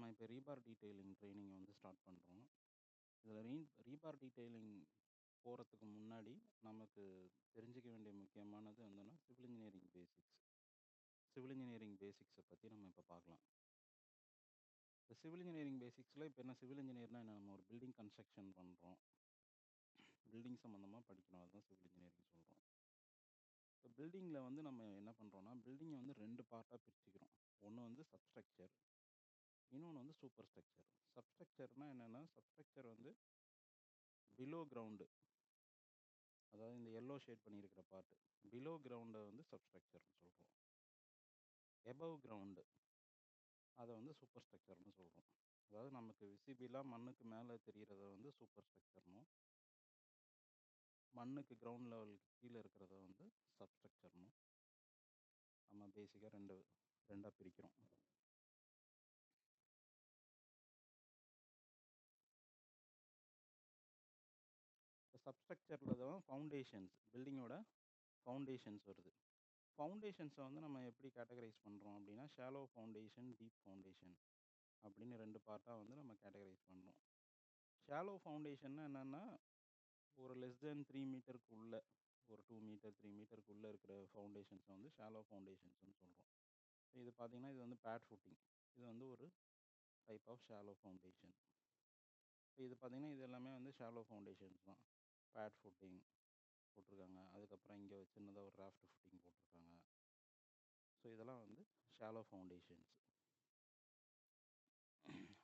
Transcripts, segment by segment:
நம்ம இப்போ rebar detailing training வந்து ஸ்டார்ட் பண்ணுறோம். இதில் ரீபார் டீட்டெயிலிங் போகிறதுக்கு முன்னாடி நமக்கு தெரிஞ்சிக்க வேண்டிய முக்கியமானது வந்துன்னா civil engineering basics. Civil engineering பேசிக்ஸை பற்றி நம்ம இப்போ பார்க்கலாம். இந்த சிவில் இன்ஜினியரிங் பேசிக்ஸில் இப்போ என்ன சிவில் இன்ஜினியர்னா என்ன, நம்ம ஒரு பில்டிங் கன்ஸ்ட்ரக்ஷன் பண்ணுறோம், பில்டிங் சம்மந்தமாக படிக்கணும், அதுதான் சிவில் இன்ஜினியரிங் சொல்கிறோம். இப்போ பில்டிங்கில் வந்து நம்ம என்ன பண்ணுறோன்னா, பில்டிங்கை வந்து 2 பார்ட்டாக பிரிச்சுக்கிறோம். ஒன்று வந்து சப்ஸ்ட்ரக்சர், இன்னொன்று வந்து சூப்பர் ஸ்ட்ரக்சர். சப்ஸ்ட்ரக்சர்னால் என்னென்னா, சப்ஸ்ட்ரக்சர் வந்து பிலோ கிரவுண்டு, அதாவது இந்த எல்லோ ஷேட் பண்ணியிருக்கிற பார்ட்டு பிலோ கிரவுண்டை வந்து சப்ஸ்ட்ரக்சர்னு சொல்கிறோம். எபவ் கிரவுண்டு அதை வந்து சூப்பர் ஸ்ட்ரக்சர்னு சொல்கிறோம். அதாவது நமக்கு விசிபிளாக மண்ணுக்கு மேலே தெரிகிறத வந்து சூப்பர் ஸ்ட்ரக்சர்னும், மண்ணுக்கு கிரவுண்ட் லெவலுக்கு கீழே இருக்கிறத வந்து சப்ஸ்ட்ரக்சர்னும் நம்ம பேசிக்காக ரெண்டாக பிரிக்கிறோம். இப்போ சப்ஸ்ட்ரக்சரில் தான் ஃபவுண்டேஷன்ஸ், பில்டிங்கோட ஃபவுண்டேஷன்ஸ் வருது. ஃபவுண்டேஷன்ஸை வந்து நம்ம எப்படி கேட்டகரைஸ் பண்ணுறோம் அப்படின்னா, ஷாலோ ஃபவுண்டேஷன், டீப் ஃபவுண்டேஷன் அப்படின்னு 2 பார்ட்டாக வந்து நம்ம கேட்டகரைஸ் பண்ணுறோம். ஷாலோ ஃபவுண்டேஷன்னா என்னென்னா, ஒரு லெஸ் தென் 3 மீட்டருக்கு உள்ள, ஒரு 2 மீட்டர் 3 மீட்டருக்கு உள்ளே இருக்கிற ஃபவுண்டேஷன்ஸை வந்து ஷாலோ ஃபவுண்டேஷன்ஸ்னு சொல்கிறோம். இது பார்த்திங்கன்னா, இது வந்து பேட் ஃபுட்டிங், இது வந்து ஒரு டைப் ஆஃப் ஷாலோ ஃபவுண்டேஷன். இது பார்த்திங்கன்னா, இது எல்லாமே வந்து ஷாலோ ஃபவுண்டேஷன்ஸ் தான். பேட் ஃபுட்டிங் போட்டிருக்காங்க, அதுக்கப்புறம் இங்கே சின்னதாக ஒரு ராஃப்ட் ஃபுட்டிங் போட்டிருக்காங்க. ஸோ இதெல்லாம் வந்து ஷாலோ ஃபவுண்டேஷன்ஸ்.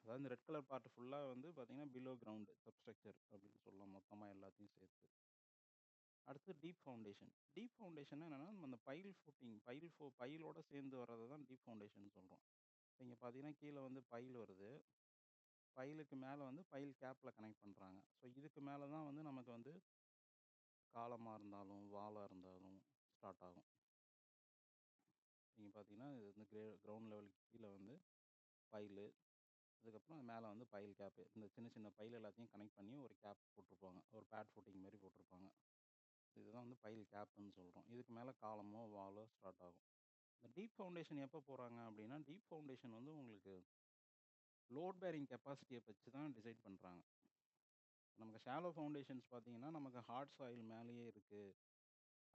அதாவது இந்த ரெட் கலர் பார்ட் ஃபுல்லாக வந்து பார்த்திங்கன்னா பிலோ கிரவுண்டு சப்ஸ்ட்ரக்சர் அப்படின்னு சொல்லலாம், மொத்தமாக எல்லாத்தையும் சேர்த்து. அடுத்து டீப் ஃபவுண்டேஷன். டீப் ஃபவுண்டேஷன் என்னென்னா, நம்ம அந்த பைல் ஃபுட்டிங் பைலோட சேர்ந்து வர்றதை தான் டீப் ஃபவுண்டேஷன் சொல்கிறோம். இங்கே பார்த்தீங்கன்னா கீழே வந்து பைல் வருது, பைலுக்கு மேலே வந்து பைல் கேப்பில் கனெக்ட் பண்ணுறாங்க. ஸோ இதுக்கு மேலே தான் வந்து நமக்கு வந்து காலமாக இருந்தாலும் வாலாக இருந்தாலும் ஸ்டார்ட் ஆகும். நீங்கள் பார்த்தீங்கன்னா இது வந்து கிரவுண்ட் லெவலுக்கு கீழே வந்து பைலு, அதுக்கப்புறம் மேலே வந்து பைல் கேப்பு, இந்த சின்ன சின்ன பைல் எல்லாத்தையும் கனெக்ட் பண்ணி ஒரு கேப் போட்டிருப்பாங்க, ஒரு பேட் ஃபுட்டிங் மாதிரி போட்டிருப்பாங்க. இதுதான் வந்து பைல் கேப்புன்னு சொல்கிறோம். இதுக்கு மேலே காலமோ வாலோ ஸ்டார்ட் ஆகும். இந்த டீப் ஃபவுண்டேஷன் எப்போ போகிறாங்க அப்படின்னா, டீப் ஃபவுண்டேஷன் வந்து உங்களுக்கு லோட் பேரிங் கெப்பாசிட்டியை வச்சு தான் டிசைட் பண்ணுறாங்க. நமக்கு ஷாலோ ஃபவுண்டேஷன்ஸ் பார்த்தீங்கன்னா, நமக்கு ஹார்ட் சாயில் மேலேயே இருக்குது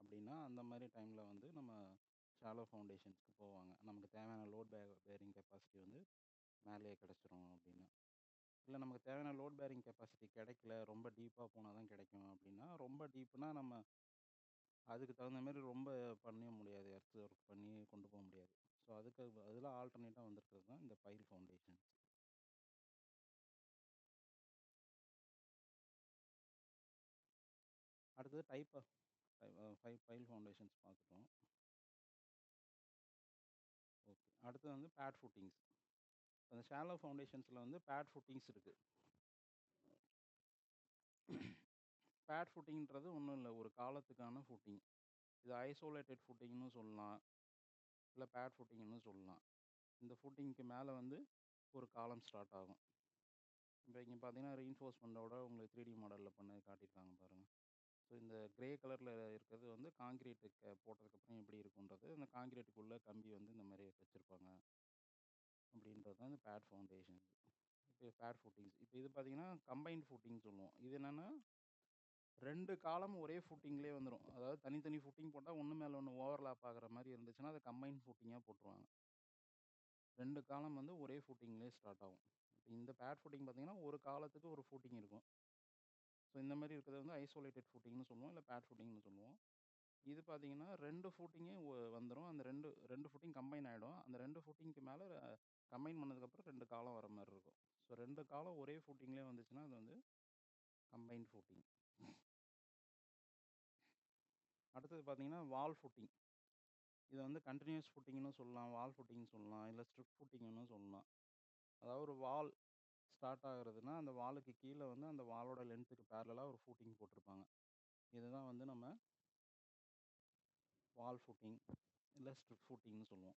அப்படின்னா, அந்த மாதிரி டைமில் வந்து நம்ம ஷாலோ ஃபவுண்டேஷன்ஸ்க்கு போவாங்க. நமக்கு தேவையான லோட் பேரிங் கெப்பாசிட்டி வந்து மேலேயே கிடச்சிரும் அப்படின்னு. இல்லை நமக்கு தேவையான லோட் பேரிங் கெப்பாசிட்டி கிடைக்கல, ரொம்ப டீப்பாக போனால் தான் கிடைக்கும் அப்படின்னா, ரொம்ப டீப்புனா நம்ம அதுக்கு தகுந்த மாதிரி ரொம்ப பண்ண முடியாது, எர்த் ஒர்க் பண்ணி கொண்டு போக முடியாது. ஸோ அதுக்கு அதெல்லாம் ஆல்டர்னேட்டாக வந்திருக்கிறது தான் இந்த பைல் ஃபவுண்டேஷன்ஸ். அடுத்தது டைப் ஆஃப் பைல் ஃபவுண்டேஷன்ஸ் பார்த்துட்டோம். ஓகே, அடுத்தது வந்து பேட் ஃபுட்டிங்ஸ். அந்த ஷாலோ ஃபவுண்டேஷன்ஸில் வந்து பேட் ஃபுட்டிங்ஸ் இருக்குது. பேட் ஃபுட்டிங்கிறது ஒன்றும் இல்லை, ஒரு காலத்துக்கான ஃபுட்டிங். இது ஐசோலேட்டட் ஃபுட்டிங்னு சொல்லலாம், இல்லை பேட் ஃபுட்டிங்னு சொல்லலாம். இந்த ஃபுட்டிங்க்கு மேலே வந்து ஒரு காலம் ஸ்டார்ட் ஆகும். இப்போ இங்கே பார்த்தீங்கன்னா ரீஇன்ஃபோர்ஸ்மெண்ட்டோட உங்களுக்கு 3D மாடலில் பண்ணி காட்டியிருக்காங்க பாருங்கள். ஸோ இந்த கிரே கலரில் இருக்கிறது வந்து காங்கிரீட்டுக்கு போட்டதுக்கப்புறம் எப்படி இருக்குன்றது, அந்த காங்கிரீட்டுக்குள்ளே கம்பி வந்து இந்த மாதிரி வச்சுருப்பாங்க அப்படின்றது தான் இந்த பேட் ஃபவுண்டேஷன்ஸ். இப்போ பேட் ஃபுட்டிங்ஸ், இப்போ இது பார்த்தீங்கன்னா கம்பைன்ட் ஃபுட்டிங் சொல்லுவோம். இது என்னென்னா 2 காலம் ஒரே ஃபுட்டிங்லேயே வந்துடும். அதாவது தனித்தனி ஃபுட்டிங் போட்டால் ஒன்று மேலே ஒன்று ஓவர்லாப் ஆகிற மாதிரி இருந்துச்சுன்னா அதை கம்பைன்ட் ஃபுட்டிங்காக போட்டுருவாங்க. 2 காலம் வந்து ஒரே ஃபுட்டிங்லேயே ஸ்டார்ட் ஆகும். இப்போ இந்த பேட் ஃபுட்டிங் பார்த்தீங்கன்னா ஒரு காலத்துக்கு ஒரு ஃபுட்டிங் இருக்கும். ஸோ இந்த மாதிரி இருக்கிறது வந்து ஐசோலேட்டட் ஃபுட்டிங்னு சொல்லுவோம், இல்லை பேட் ஃபுட்டிங்னு சொல்லுவோம். இது பார்த்தீங்கன்னா 2 ஃபுட்டிங்கே வந்துடும். அந்த 2 ஃபுட்டிங் கம்பைன் ஆகிடும். அந்த 2 ஃபுட்டிங்க்கு மேலே கம்பைன் பண்ணதுக்கப்புறம் 2 காலம் வர மாதிரி இருக்கும். ஸோ 2 காலம் ஒரே ஃபுட்டிங்லேயே வந்துச்சுன்னா அது வந்து கம்பைன்ட் ஃபுட்டிங். அடுத்தது பார்த்தீங்கன்னா வால் ஃபுட்டிங். இதை வந்து கண்டினியூஸ் ஃபுட்டிங்னு சொல்லலாம், வால் ஃபுட்டிங்னு சொல்லலாம், இல்லை ஸ்ட்ரிப் ஃபுட்டிங்னு சொல்லலாம். அதாவது ஒரு வால் ஸ்டார்ட் ஆகுறதுன்னா அந்த வாலுக்கு கீழே வந்து அந்த வாலோட லென்த்துக்கு பேரலாக ஒரு ஃபுட்டிங் போட்டிருப்பாங்க. இதுதான் வந்து நம்ம வால் ஃபுட்டிங் இல்லை ஸ்ட்ரிப் ஃபுட்டிங்னு சொல்லுவோம்.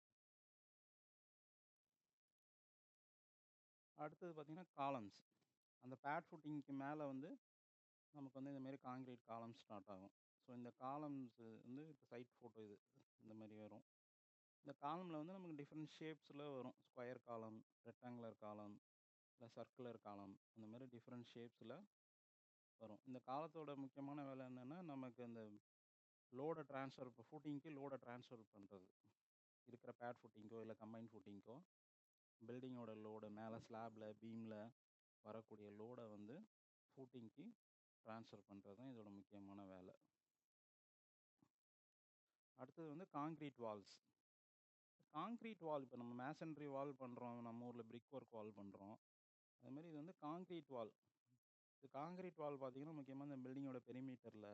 அடுத்தது பார்த்திங்கன்னா காலம்ஸ். அந்த பேட் ஃபுட்டிங்க்கு மேலே வந்து நமக்கு வந்து இந்தமாரி காங்கிரீட் காலம்ஸ் ஸ்டார்ட் ஆகும். ஸோ இந்த காலம்ஸ் வந்து இப்போ சைட் ஃபோட்டோ இது இந்த மாதிரி வரும். இந்த காலம்ல வந்து நமக்கு டிஃப்ரெண்ட் ஷேப்ஸில் வரும். ஸ்கொயர் காலம், ரெக்டாங்குலர் காலம், இல்லை சர்க்குலர் காலம், அந்த மாதிரி டிஃப்ரெண்ட் ஷேப்ஸில் வரும். இந்த காலத்தோட முக்கியமான வேலை என்னென்னா, நமக்கு இந்த லோடை ட்ரான்ஸ்ஃபர், இப்போ ஃபுட்டிங்க்கு லோடை ட்ரான்ஸ்ஃபர் பண்ணுறது. இருக்கிற பேட் ஃபுட்டிங்கோ இல்லை கம்பைன் ஃபுட்டிங்கோ பில்டிங்கோட லோடு மேலே ஸ்லாபில் பீமில் வரக்கூடிய லோடை வந்து ஃபூட்டிங்க்கு ட்ரான்ஸ்ஃபர் பண்ணுறது தான் இதோட முக்கியமான வேலை. அடுத்தது வந்து காங்க்ரீட் வால்ஸ். காங்க்ரீட் வால், இப்போ நம்ம மேசன்ட்ரி வால் பண்ணுறோம், நம்ம ஊரில் பிரிக் ஒர்க் வால் பண்ணுறோம். அதுமாதிரி இது வந்து காங்க்ரீட் வால். இது காங்க்ரீட் வால் பார்த்திங்கன்னா முக்கியமாக இந்த பில்டிங்கோட பெரிமீட்டரில்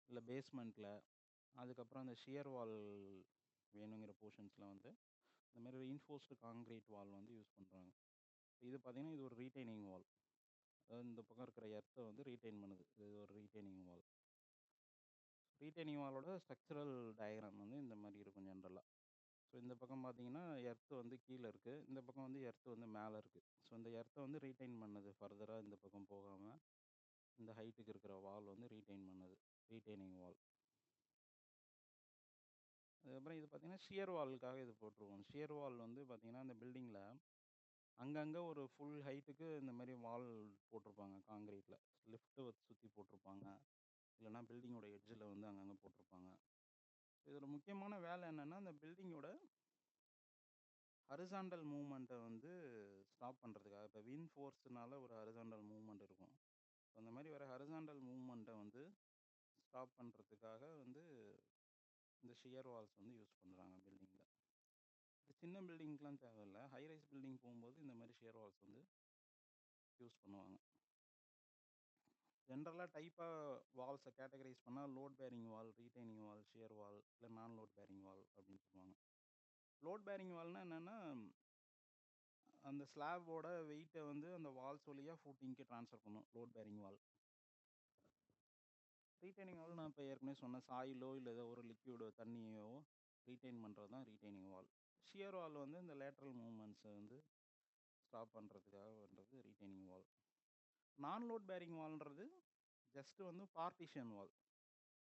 இல்லை பேஸ்மெண்ட்டில், அதுக்கப்புறம் அந்த ஷியர் வால் வேணுங்கிற போர்ஷன்ஸில் வந்து இந்தமாதிரி ரீஇன்ஃபோர்ஸ்டு காங்க்ரீட் வால் வந்து யூஸ் பண்ணுறாங்க. இது பார்த்திங்கன்னா இது ஒரு ரீட்டைனிங் வால். அதாவது இந்த பக்கம் இருக்கிற எர்த்தை வந்து ரீட்டைன் பண்ணுது. இது ஒரு ரீட்டைனிங் வால். ரீட்டைனிங் வாலோட ஸ்ட்ரக்சரல் டயக்ராம் வந்து இந்த மாதிரி இருக்கும் ஜென்ரலாக. ஸோ இந்த பக்கம் பார்த்தீங்கன்னா எர்த்து வந்து கீழே இருக்குது, இந்த பக்கம் வந்து எர்த்து வந்து மேலே இருக்குது. ஸோ இந்த எர்த்தை வந்து ரீட்டைன் பண்ணுது, ஃபர்தராக இந்த பக்கம் போகாமல் இந்த ஹைட்டுக்கு இருக்கிற வால் வந்து ரீட்டைன் பண்ணுது, ரீட்டைனிங் வால். அதுக்கப்புறம் இது பார்த்திங்கன்னா ஷியர் வாலுக்காக இது போட்டிருக்கோம். ஷியர் வால் வந்து பார்த்திங்கன்னா இந்த பில்டிங்கில் அங்கங்கே ஒரு ஃபுல் ஹைட்டுக்கு இந்த மாதிரி வால் போட்டிருப்பாங்க காங்கிரீட்டில். லிஃப்ட்டு வச்சு சுற்றி போட்டிருப்பாங்க, இல்லைனா பில்டிங்கோட எட்ஜில் வந்து அங்கங்கே போட்டிருப்பாங்க. இதோட முக்கியமான வேலை என்னென்னா, இந்த பில்டிங்கோட ஹரிசாண்டல் மூவ்மெண்ட்டை வந்து ஸ்டாப் பண்ணுறதுக்காக. இப்போ வின் ஃபோர்ஸ்னால ஒரு ஹரிசாண்டல் மூவ்மெண்ட் இருக்கும். ஸோ அந்த மாதிரி வர ஹரிசாண்டல் மூவ்மெண்ட்டை வந்து ஸ்டாப் பண்ணுறதுக்காக வந்து இந்த ஷியர் வால்ஸ் வந்து யூஸ் பண்ணுறாங்க பில்டிங்கில். இது சின்ன பில்டிங்க்கெலாம் தேவையில்லை, ஹைரைஸ் பில்டிங் போகும்போது இந்த மாதிரி ஷியர் வால்ஸ் வந்து யூஸ் பண்ணுவாங்க. ஜென்ரலாக டைப்பாக வால்ஸை கேட்டகரைஸ் பண்ணால் லோட் பேரிங் வால், ரீட்டைனிங் வால், ஷியர் வால், இல்லை நான் லோட் பேரிங் வால் அப்படின்னு சொல்லுவாங்க. லோட் பேரிங் வால்னால் என்னென்னா, அந்த ஸ்லாபோட வெயிட்டை வந்து அந்த வால்ஸ் வழியாக ஃபூட்டிங்க்கு ட்ரான்ஸ்ஃபர் பண்ணும் லோட் பேரிங் வால். ரீட்டைனிங் வால் நான் இப்போ ஏற்கனவே சொன்ன சாயிலோ இல்லை ஏதோ ஒரு லிக்யூடோ தண்ணியோ ரீட்டைன் பண்ணுறது தான் ரீட்டைனிங் வால். ஷியர் வால் வந்து இந்த லேட்ரல் மூவ்மெண்ட்ஸை வந்து ஸ்டாப் பண்ணுறதுக்காக பண்ணுறது ரீட்டைனிங் வால். நான் லோட் பேரிங் வால்ன்றது ஜஸ்ட்டு வந்து பார்ட்டிஷன் வால்.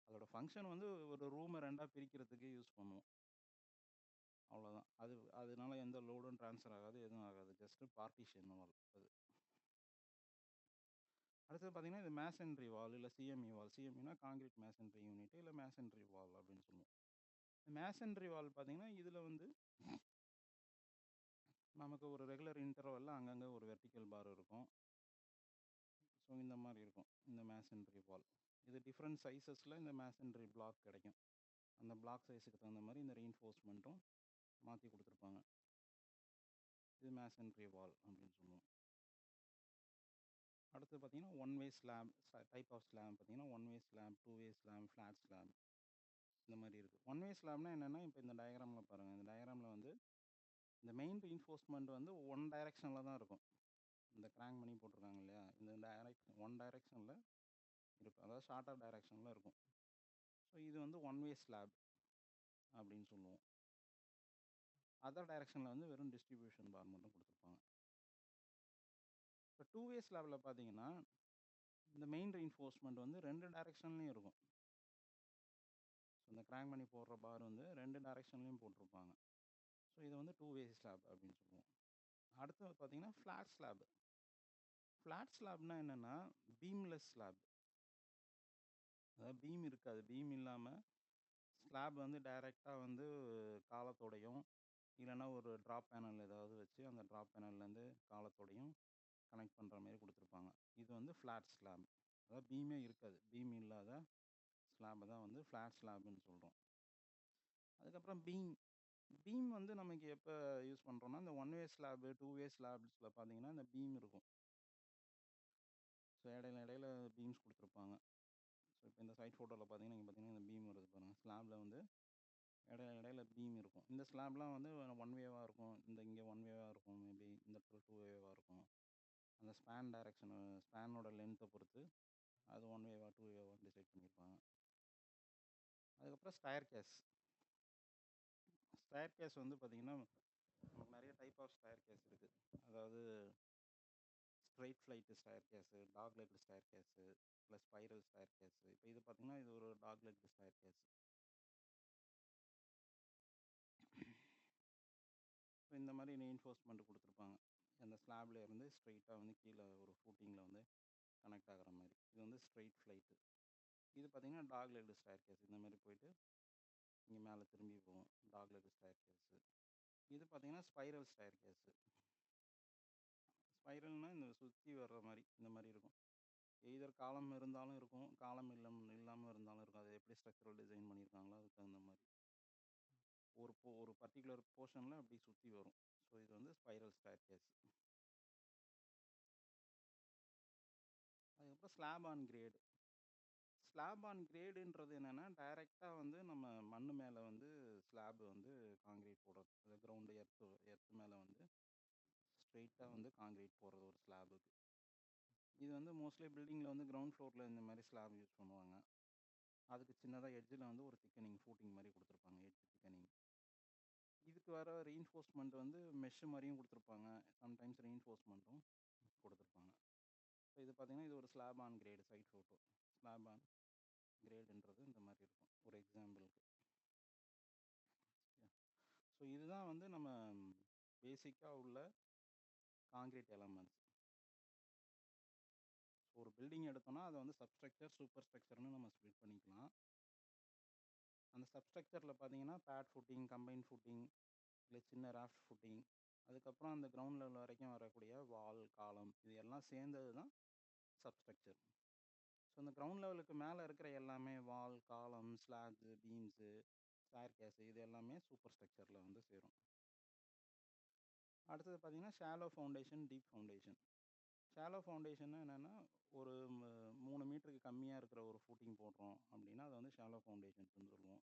அதோட ஃபங்க்ஷன் வந்து ஒரு ரூமை ரெண்டாக பிரிக்கிறதுக்கு யூஸ் பண்ணுவோம், அவ்வளோதான். அதனால எந்த லோடும் ட்ரான்ஸ்ஃபர் ஆகாது, எதுவும் ஆகாது, ஜஸ்ட்டு பார்ட்டிஷன் வால் அது. அடுத்தது பார்த்திங்கன்னா இது மேசன்ட்ரி வால் இல்லை சிஎம்இ வால். சிஎம்இனா காங்கிரீட் மேசன்ட்ரி யூனிட் இல்லை மேசன்ட்ரி வால் அப்படின்னு சொல்லுவோம். மேசன்ட்ரி வால் பார்த்திங்கன்னா இதில் வந்து நமக்கு ஒரு ரெகுலர் இன்டர்வலில் அங்கங்கே ஒரு வெர்டிக்கல் பார் இருக்கும். ஸோ இந்த மாதிரி இருக்கும் இந்த மேசன்ட்ரி வால். இது டிஃப்ரெண்ட் சைஸஸில் இந்த மேசன்ட்ரி பிளாக் கிடைக்கும். அந்த பிளாக் சைஸுக்கு தகுந்த மாதிரி இந்த ரீஇன்ஃபோர்ஸ்மெண்ட்டும் மாற்றி கொடுத்துருப்பாங்க. இது மேசன்ட்ரி வால் அப்படின்னு சொல்லுவோம். அடுத்து பார்த்திங்கன்னா one way slab. Type of slab பார்த்திங்கன்னா one way slab, two way slab, flat slab, இந்த மாதிரி இருக்குது. ஒன் வே ஸ்லாப்னா என்னென்னா, இப்போ இந்த டயக்ராமில் பாருங்கள், இந்த டயக்ராமில் வந்து இந்த மெயின் ரீஇன்ஃபோர்ஸ்மெண்ட் வந்து ஒன் டைரெக்ஷனில் தான் இருக்கும். இந்த கிராங்க் பண்ணி போட்டிருக்காங்க இல்லையா, இந்த ஒன் டைரெக்ஷனில் இருக்கும், அதாவது ஷார்ட்டர் டைரெக்ஷனில் இருக்கும். ஸோ இது வந்து ஒன் வே ஸ்லாப் அப்படின்னு சொல்லுவோம். அதர் டைரெக்ஷனில் வந்து வெறும் டிஸ்ட்ரிபியூஷன் பார் மட்டும் கொடுத்துருப்பாங்க. இப்போ டூ வே ஸ்லாபில் பார்த்தீங்கன்னா இந்த மெயின் ரீஇன்ஃபோர்ஸ்மெண்ட் வந்து ரெண்டு டைரெக்ஷன்லேயும் இருக்கும். ஸோ இந்த கிராங்க் பண்ணி போடுற பார் வந்து ரெண்டு டைரெக்ஷன்லேயும் போட்டிருப்பாங்க. ஸோ இதை வந்து டூ வே ஸ்லாப் அப்படின்னு சொல்லுவோம். அடுத்து பார்த்தீங்கன்னா ஃப்ளாட் ஸ்லாப். ஃப்ளாட் ஸ்லாப்னா என்னென்னா பீம்லெஸ் ஸ்லாப். அதாவது பீம் இருக்காது, பீம் இல்லாமல் ஸ்லாப் வந்து டைரெக்டாக வந்து காலத்தோடையும் இல்லைன்னா ஒரு ட்ராப் பேனல் ஏதாவது வச்சு அந்த ட்ராப் பேனல்லேருந்து காலத்தோடையும் கனெக்ட் பண்ணுற மாதிரி கொடுத்துருப்பாங்க. இது வந்து ஃப்ளாட் ஸ்லாப். அதாவது பீமே இருக்காது, பீம் இல்லாத ஸ்லாபை தான் வந்து ஃப்ளாட் ஸ்லாப்னு சொல்கிறோம். அதுக்கப்புறம் பீம் வந்து நமக்கு எப்போ யூஸ் பண்ணுறோன்னா, இந்த one way slab, two way ஸ்லாப்ஸில் பார்த்தீங்கன்னா இந்த பீம் இருக்கும். ஸோ இடையில பீம்ஸ் கொடுத்துருப்பாங்க. ஸோ இப்போ இந்த சைட் ஃபோட்டோவில் பார்த்தீங்கன்னா இங்கே பார்த்தீங்கன்னா இந்த பீம் வருது பாருங்கள். ஸ்லாபில் வந்து இடையில பீம் இருக்கும். இந்த ஸ்லாப்லாம் வந்து ஒன் வேவாக இருக்கும், இங்கே ஒன் வேவாக இருக்கும், மேபி இந்த இடத்துல டூ வேவாக இருக்கும். அந்த ஸ்பேன் டைரெக்ஷனு, ஸ்பேனோட லென்த்தை பொறுத்து அது ஒன் வேவா டூ வேவான்னு டிசைட் பண்ணியிருப்பாங்க. அதுக்கப்புறம் ஸ்டயர் கேஸ் வந்து பார்த்திங்கன்னா நமக்கு நிறைய டைப் ஆஃப் ஸ்டயர் கேஸ் இருக்குது. அதாவது straight flight staircase, dog leg staircase, plus spiral staircase. இப்போ இது பார்த்திங்கன்னா இது ஒரு டாக் லெக் ஸ்டயர் கேஸ். இந்த மாதிரி ரெயின்ஃபோர்ஸ்மெண்ட் கொடுத்துருப்பாங்க. அந்த ஸ்லாப்ல இருந்து ஸ்ட்ரைட்டாக வந்து கீழே ஒரு ஃபூட்டிங்கில் வந்து கனெக்ட் ஆகிற மாதிரி. இது வந்து ஸ்ட்ரைட் ஃப்ளைட்டு. இது பார்த்தீங்கன்னா டாக் லெக் ஸ்டேர் கேஸ். இந்த மாதிரி போயிட்டு இங்கே மேலே திரும்பி போகும் டாக் லெக் ஸ்டேர் கேஸு. இது பார்த்தீங்கன்னா ஸ்பைரல் ஸ்டேர் கேஸு. ஸ்பைரல்னால் இந்த சுற்றி வர்ற மாதிரி இந்த மாதிரி இருக்கும். எய்தர் காலம் இருந்தாலும் இருக்கும், காலம் இல்லாமல் இருந்தாலும் இருக்கும். அது எப்படி ஸ்ட்ரக்சரல் டிசைன் பண்ணியிருக்காங்களோ அதுக்கு தகுந்த மாதிரி ஒரு பர்டிகுலர் போர்ஷனில் அப்படி சுற்றி வரும். ஸோ இது வந்து ஸ்பைரல் ஸ்டேர் கேஸ். அதுக்கப்புறம் slab on grade. Slab on கிரேடுன்றது என்னென்னா, டைரெக்டாக வந்து நம்ம மண் மேலே வந்து ஸ்லாப் வந்து காங்கிரீட் போடுறது. அது கிரவுண்டு எர்த்து மேலே வந்து ஸ்ட்ரெயிட்டாக வந்து காங்கிரீட் போடுறது ஒரு ஸ்லாபுக்கு. இது வந்து மோஸ்ட்லி பில்டிங்கில் வந்து கிரவுண்ட் ஃப்ளோரில் இந்த மாதிரி ஸ்லாப் யூஸ் பண்ணுவாங்க. அதுக்கு சின்னதாக எட்ஜில் வந்து ஒரு திக்கனிங் ஃபூட்டிங் மாதிரி கொடுத்துருப்பாங்க, எட்ஜ் திக்கனிங். இதுக்கு வர ரெயின்ஃபோர்ஸ்மெண்ட் வந்து மெஷ்ஷு மாதிரியும் கொடுத்துருப்பாங்க, சம்டைம்ஸ் ரெயின்ஃபோர்ஸ்மெண்ட்டும் கொடுத்துருப்பாங்க. ஸோ இது பார்த்திங்கன்னா இது ஒரு slab on grade side photo. Slab on கிரேடுன்றது இந்த மாதிரி இருக்கும் ஒரு எக்ஸாம்பிளுக்கு. ஸோ இதுதான் வந்து நம்ம பேசிக்காக உள்ள காங்கிரீட் எலமெண்ட்ஸ். ஸோ ஒரு பில்டிங் எடுத்தோம்னா அதை வந்து சப்ஸ்ட்ரக்சர், சூப்பர் ஸ்ட்ரக்சர்னு நம்ம ஸ்ப்ளிட் பண்ணிக்கலாம். அந்த சப்ஸ்ட்ரக்சரில் பார்த்தீங்கன்னா பேட் ஃபுட்டிங், கம்பைன் ஃபுட்டிங், இல்லை சின்ன ராஃப்ட் ஃபுட்டிங், அதுக்கப்புறம் அந்த கிரவுண்ட் லெவல் வரைக்கும் வரக்கூடிய வால், காலம், இது எல்லாம் சேர்ந்தது தான் சப்ஸ்ட்ரக்சர். ஸோ இந்த கிரவுண்ட் லெவலுக்கு மேலே இருக்கிற எல்லாமே வால், காலம், ஸ்லாப்ஸு, பீம்ஸு, ஸ்டேர் கேஸு, இது எல்லாமே சூப்பர் ஸ்ட்ரக்சரில் வந்து சேரும். அடுத்தது பார்த்தீங்கன்னா shallow foundation, deep foundation. Shallow ஃபவுண்டேஷன்னா என்னென்னா, ஒரு 3 மீட்டருக்கு கம்மியாக இருக்கிற ஒரு ஃபூட்டிங் போடுறோம் அப்படின்னா அதை வந்து ஷாலோ ஃபவுண்டேஷன் சொல்லுவோம்.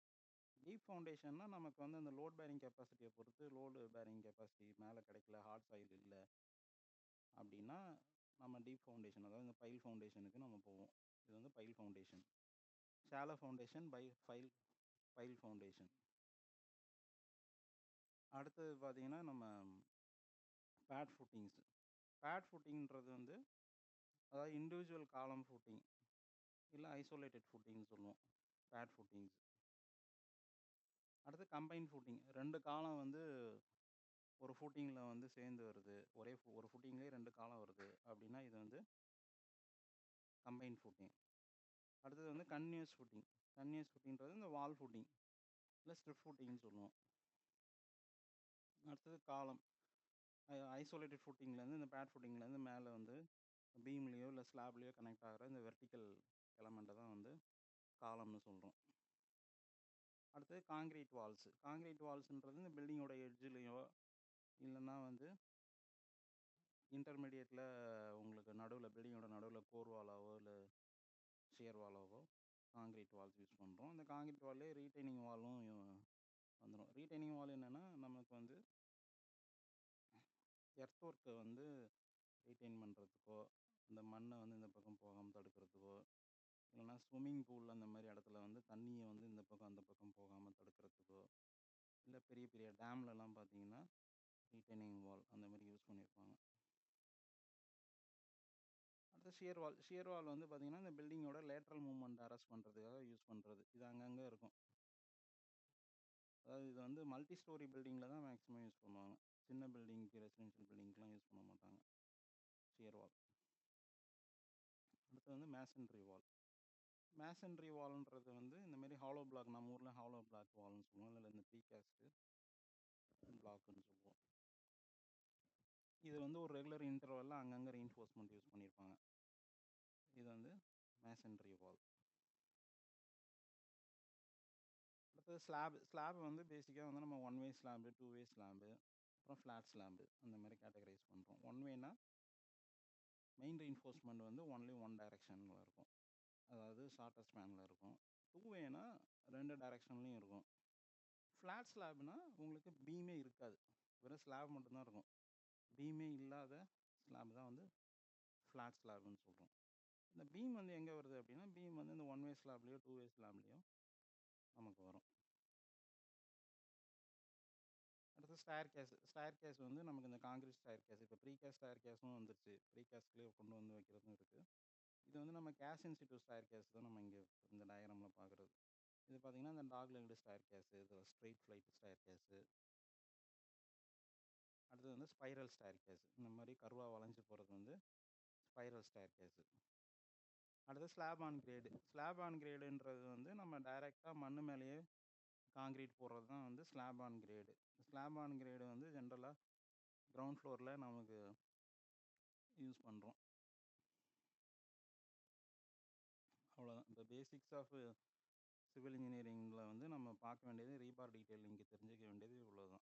டீப் ஃபவுண்டேஷன்னா நமக்கு வந்து அந்த லோட் பேரிங் கெப்பாசிட்டியை பொறுத்து, லோடு பேரிங் கெப்பாசிட்டி மேலே கிடைக்கல, ஹார்ட் சாயில் இல்லை அப்படின்னா நம்ம டீப் ஃபவுண்டேஷன், அதாவது இந்த பைல் ஃபவுண்டேஷனுக்கு நம்ம போவோம். இது வந்து file foundation. Shallow foundation file foundation. அடுத்தது பார்த்தீங்கன்னா நம்ம பேட் ஃபுட்டிங்ஸ். பேட் ஃபுட்டிங்கிறது வந்து அதாவது இண்டிவிஜுவல் காலம் ஃபுட்டிங் இல்லை ஐசோலேட்டட் ஃபுட்டிங்னு சொல்லுவோம், பேட் ஃபுட்டிங்ஸ். அடுத்து கம்பைன் ஃபுட்டிங். 2 காலம் வந்து ஒரு ஃபுட்டிங்கில் வந்து சேர்ந்து வருது, ஒரு ஃபுட்டிங்லேயே 2 காலம் வருது அப்படின்னா இது வந்து கம்பைன் ஃபுட்டிங். அடுத்தது வந்து கன்டினியூஸ் ஃபுட்டிங். கன்டினியூஸ் ஃபுட்டிங்கிறது இந்த வால் ஃபுட்டிங் இல்லை ஸ்ட்ரிப் ஃபுட்டிங்னு சொல்லுவோம். அடுத்தது காலம். ஐசோலேட்டட் ஃபுட்டிங்லேருந்து இந்த பேட் ஃபுட்டிங்லேருந்து மேலே வந்து பீம்லேயோ இல்லை ஸ்லாப்லேயோ கனெக்ட் ஆகிற இந்த வெர்டிக்கல் எலமெண்ட்டை தான் வந்து காலம்னு சொல்கிறோம். அடுத்தது காங்கிரீட் வால்ஸு. காங்கிரீட் வால்ஸுன்றது இந்த பில்டிங்கோட எட்ஜிலையோ இல்லைன்னா வந்து இன்டர்மீடியேட்டில் உங்களுக்கு நடுவில் பில்டிங்கோட நடுவில் கோர் வாலாவோ இல்லை ஷியர் வாலாவோ காங்கிரீட் வால்ஸ் யூஸ் பண்ணுறோம். இந்த காங்கிரீட் வால்லே ரீட்டைனிங் வாலும் வந்துடும். ரீட்டைனிங் வால் என்னென்னா, நமக்கு வந்து எர்த் ஒர்க்கை வந்து ரீட்டைன் பண்ணுறதுக்கோ, இந்த மண்ணை வந்து இந்த பக்கம் போகாமல் தடுக்கிறதுக்கோ, இல்லைனா ஸ்விம்மிங் பூல் அந்த மாதிரி இடத்துல வந்து தண்ணியை வந்து இந்த பக்கம் அந்த பக்கம் போகாமல் தடுக்கிறதுக்கோ, இல்லை பெரிய பெரிய டேம்லலாம் பார்த்தீங்கன்னா ரீட்டைனிங் வால் அந்த மாதிரி யூஸ் பண்ணியிருப்பாங்க. அடுத்து ஷியர் வால் வந்து பார்த்தீங்கன்னா இந்த பில்டிங்கோட லேட்ரல் மூவ்மெண்ட் அரெஸ்ட் பண்ணுறதுக்காக யூஸ் பண்ணுறது. இது அங்கங்கே இருக்கும். அதாவது இது வந்து மல்டி ஸ்டோரி பில்டிங்கில் தான் மேக்ஸிமம் யூஸ் பண்ணுவாங்க. சின்ன பில்டிங்க்கு, ரெசிடென்ஷியல் பில்டிங்க்கெலாம் யூஸ் பண்ண மாட்டாங்க ஷியர் வால். அடுத்து வந்து மேசன்ட்ரி வால். மேசன்ட்ரி வால்ன்றது வந்து இந்தமாரி ஹாலோ பிளாக், நம்ம ஊரில் ஹாலோ பிளாக் வால்னு சொல்லுவோம், இல்லை இந்த ப்ரீகாஸ்ட்டு பிளாக்குன்னு சொல்லுவோம். இது வந்து ஒரு ரெகுலர் இன்டர்வலில் அங்கங்கே ரெயின்ஃபோர்ஸ்மெண்ட் யூஸ் பண்ணியிருப்பாங்க. இது வந்து மேசன்ட்ரி வால். அடுத்தது ஸ்லாப் வந்து பேசிக்காக வந்து நம்ம 1 வே ஸ்லாம்பு, 2 வே ஸ்லாம்பு, அப்புறம் ஃப்ளாட் ஸ்லாம்பு அந்த மாதிரி கேட்டகரைஸ் பண்ணுறோம். 1 வேனா மெயின் ரெயின்ஃபோர்ஸ்மெண்ட் வந்து ஒன்லி 1 டைரெக்ஷனில் இருக்கும், அதாவது ஷார்ட்டர் ஸ்பேனில் இருக்கும். 2 வேனா 2 டைரெக்ஷன்லேயும் இருக்கும். ஃப்ளாட் ஸ்லாப்னா உங்களுக்கு பீமே இருக்காது, வெறும் ஸ்லாப் மட்டும்தான் இருக்கும். பீமே இல்லாத ஸ்லாப் தான் வந்து ஃப்ளாட் ஸ்லாப்னு சொல்கிறோம். இந்த பீம் வந்து எங்கே வருது அப்படின்னா, பீம் வந்து இந்த 1 வே ஸ்லாப்லேயோ 2 வே ஸ்லாப்லேயோ நமக்கு வரும். அடுத்து ஸ்டேர் கேஸ் வந்து நமக்கு இந்த காங்கிரீட் ஸ்டேர் கேஸ், இப்போ ப்ரீகாஸ்ட் ஸ்டேர் கேஸும் வந்துருச்சு, ப்ரீகாஸ்ட்லேயே கொண்டு வந்து வைக்கிறதும் இருக்குது. இது வந்து நம்ம கேஷ் இன்ஸ்டிடியூட் ஸ்டேர் கேஸ் தான் நம்ம இங்கே இந்த டயக்ராமில் பார்க்குறது. இது பார்த்திங்கன்னா இந்த டாக் லெக்டு ஸ்டேர் கேஸு, இது ஸ்ட்ரெயிட் ஃப்ளைட் ஸ்டேர் கேஸு. அடுத்தது வந்து ஸ்பைரல் ஸ்டேர்கேஸ். இந்த மாதிரி கர்வா வளைஞ்சு போகிறது வந்து ஸ்பைரல் ஸ்டேர்கேஸு. அடுத்து slab on grade. Slab on கிரேடுன்றது வந்து நம்ம டைரெக்டாக மண் மேலேயே காங்கிரீட் போடுறது தான் வந்து slab on grade. Slab on grade வந்து ஜென்ரலாக கிரவுண்ட் ஃப்ளோரில் நமக்கு யூஸ் பண்ணுறோம். அவ்வளோதான். இந்த பேசிக்ஸ் ஆஃப் சிவில் இன்ஜினியரிங்கில் வந்து நம்ம பார்க்க வேண்டியது ரீபார் டீட்டெயிலிங்க்கு தெரிஞ்சுக்க வேண்டியது இவ்வளோ தான்.